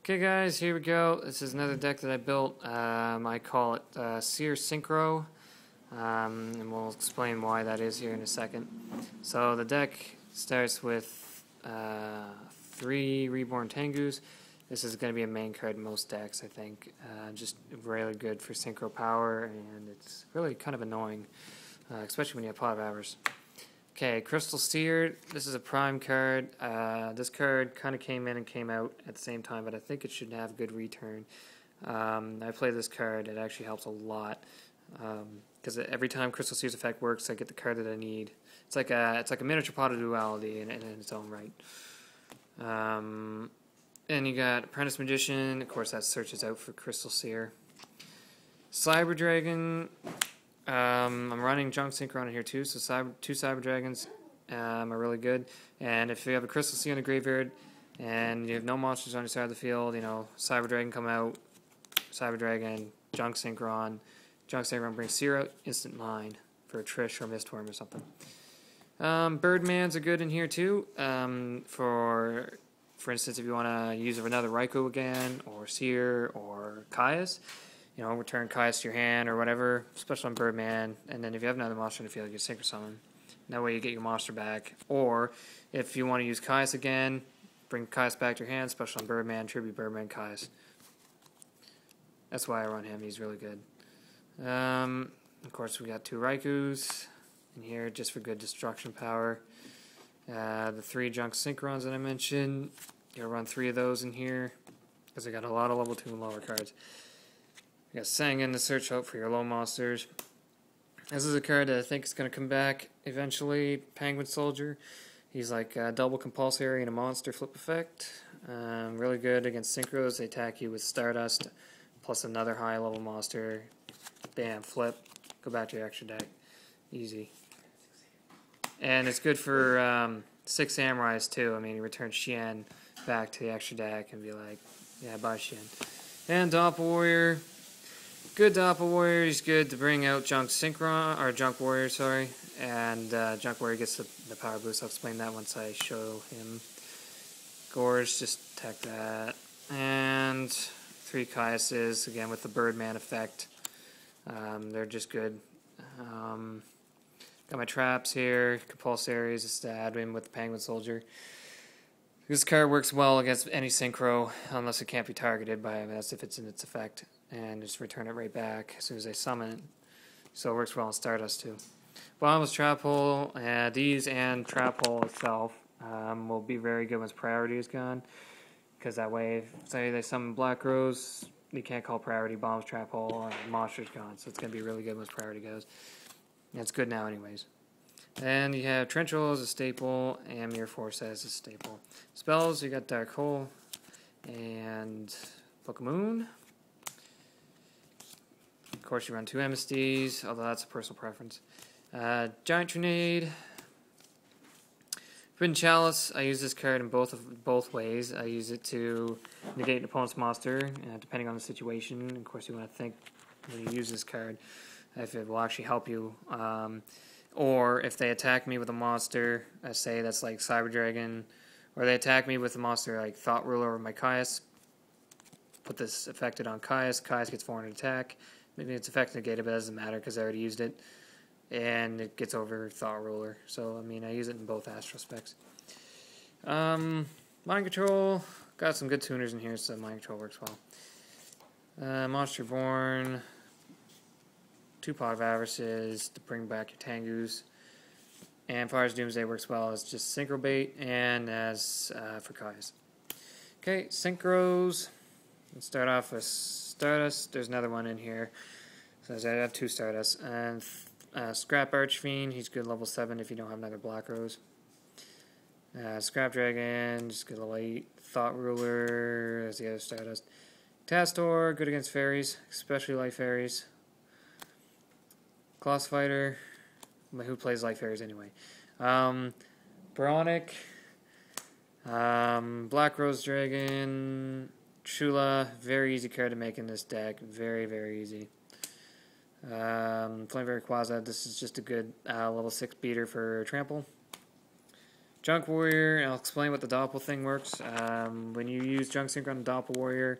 Okay guys, here we go. This is another deck that I built. I call it Seer Syncro, and we'll explain why that is here in a second. So the deck starts with 3 Reborn Tengus. This is going to be a main card in most decks, I think. Just really good for Synchro power, and it's really kind of annoying, especially when you have Pot of Avarice. Okay, Crystal Seer. This is a prime card. This card kind of came in and came out at the same time, but I think it should have good return. I play this card. It actually helps a lot because every time Crystal Seer's effect works, I get the card that I need. It's like a miniature Pot of Duality in its own right. And you got Apprentice Magician. Of course, that searches out for Crystal Seer. Cyber Dragon. I'm running Junk Synchro on here too, so 2 Cyber Dragons are really good. And if you have a Crystal Sea in the graveyard and you have no monsters on your side of the field, Cyber Dragon come out, Cyber Dragon, Junk Synchron. Junk Synchron brings Seer out, instant line for a Trish or Mistworm or something. Birdmans are good in here too. For instance, if you want to use another Raikou again, or Seer, or Caius, return Caius to your hand or whatever, special on Birdman, and then if you have another monster in the field, you Synchro Summon. That way you get your monster back. Or, if you want to use Caius again, bring Caius back to your hand, special on Birdman, tribute Birdman, Caius. That's why I run him, he's really good. Of course, we got 2 Raikous in here, just for good destruction power. The 3 Junk Synchrons that I mentioned, you'll run 3 of those in here, because I got a lot of level 2 and lower cards. You got Sangan to search out for your low monsters. This is a card that I think is going to come back eventually. Penguin Soldier. He's like double compulsory and a monster flip effect. Really good against Synchros. They attack you with Stardust plus another high level monster. Bam, flip. Go back to your extra deck. Easy. And it's good for 6 Samurais too. I mean, you return Xian back to the extra deck and be like, yeah, bye Xian. And Doppel Warrior. Good Doppel Warrior, he's good to bring out Junk Synchron, or Junk Warrior, sorry, and Junk Warrior gets the power boost. I'll explain that once I show him. Gorge, just attack that. And 3 Caiuses, again with the Birdman effect. They're just good. Got my traps here, compulsories, just to add in with the Penguin Soldier. This card works well against any Synchro, unless it can't be targeted by him, that's if it's in its effect. And just return it right back as soon as I summon it. So it works well in Stardust too. Bottomless Trap Hole, these and Trap Hole itself will be very good once priority is gone. Because that way, say they summon Black Rose, you can't call priority, Bottomless Trap Hole, and Monster's gone. So it's going to be really good once priority goes. And it's good now anyways. And you have Trench Hole as a staple, and Mirror Force as a staple. Spells, you got Dark Hole, and Book of Moon. Of course, you run 2 MSDs, although that's a personal preference. Giant Trinade. Forbidden Chalice. I use this card in both ways. I use it to negate an opponent's monster, depending on the situation. Of course, you want to think when you use this card if it will actually help you. Or if they attack me with a monster, say that's like Cyber Dragon, or they attack me with a monster like Thought Ruler or my Caius, put this affected on Caius. Caius gets 400 attack. Maybe it's effect negated, but it doesn't matter because I already used it. And it gets over Thought Ruler. So, I mean, I use it in both Astral specs. Mind Control. Got some good tuners in here, so Mind Control works well. Monster Born. 2 Pot of Avarices to bring back your Tengus. And Fire's Doomsday works well as just Synchro Bait and as for Caius. Okay, Synchros. Let's start off with Stardust. There's another one in here. So I have 2 Stardust. And Scrap Archfiend. He's good level 7 if you don't have another Black Rose. Scrap Dragon. Just good level 8. Thought Ruler. There's the other Stardust. Tastor. Good against fairies. Especially light fairies. Class Fighter. Who plays light fairies anyway? Bronic. Black Rose Dragon. Chula, very easy card to make in this deck. Very, very easy. Flameberry Quasar, this is just a good level 6 beater for Trample. Junk Warrior, and I'll explain what the Doppel thing works. When you use Junk Synchro on Doppel Warrior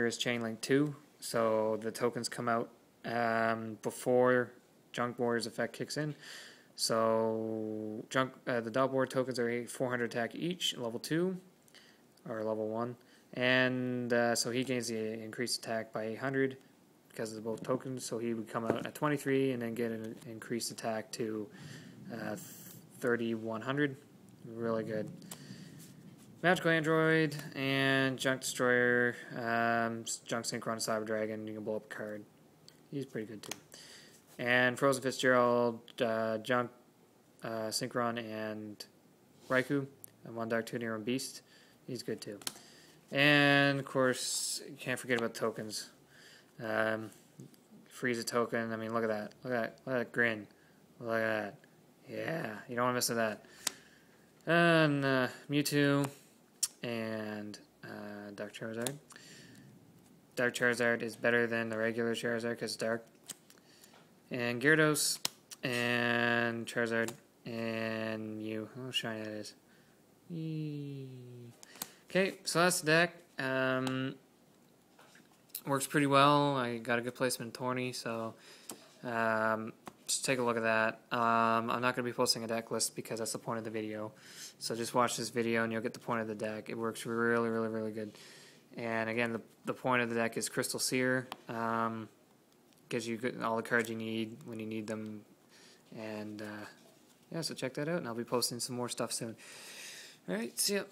is chain link 2, so the tokens come out before Junk Warrior's effect kicks in. So the Doppel Warrior tokens are 400 attack each, level 2 or level 1, and so he gains the increased attack by 800 because of both tokens. So he would come out at 23 and then get an increased attack to 3100. Really good. Magical Android and Junk Destroyer, Junk Synchron, Cyber Dragon. You can blow up a card. He's pretty good too. And Frozen Fitzgerald, Junk Synchron, and Raikou, and one Dark Tuner and Beast. He's good too. And of course, you can't forget about tokens. Freeze a token. I mean, look at that. Look at that grin. Look at that. Yeah, you don't want to mess with that. And Mewtwo and Dark Charizard. Dark Charizard is better than the regular Charizard because it's dark. And Gyarados and Charizard and Mew. How shiny that is. Yee. Okay, so that's the deck. Works pretty well. I got a good placement in tourney, so just take a look at that. I'm not going to be posting a deck list because that's the point of the video. So just watch this video and you'll get the point of the deck. It works really, really, really good. And again, the point of the deck is Crystal Seer. Gives you all the cards you need when you need them. And yeah, so check that out. And I'll be posting some more stuff soon. Alright, see ya.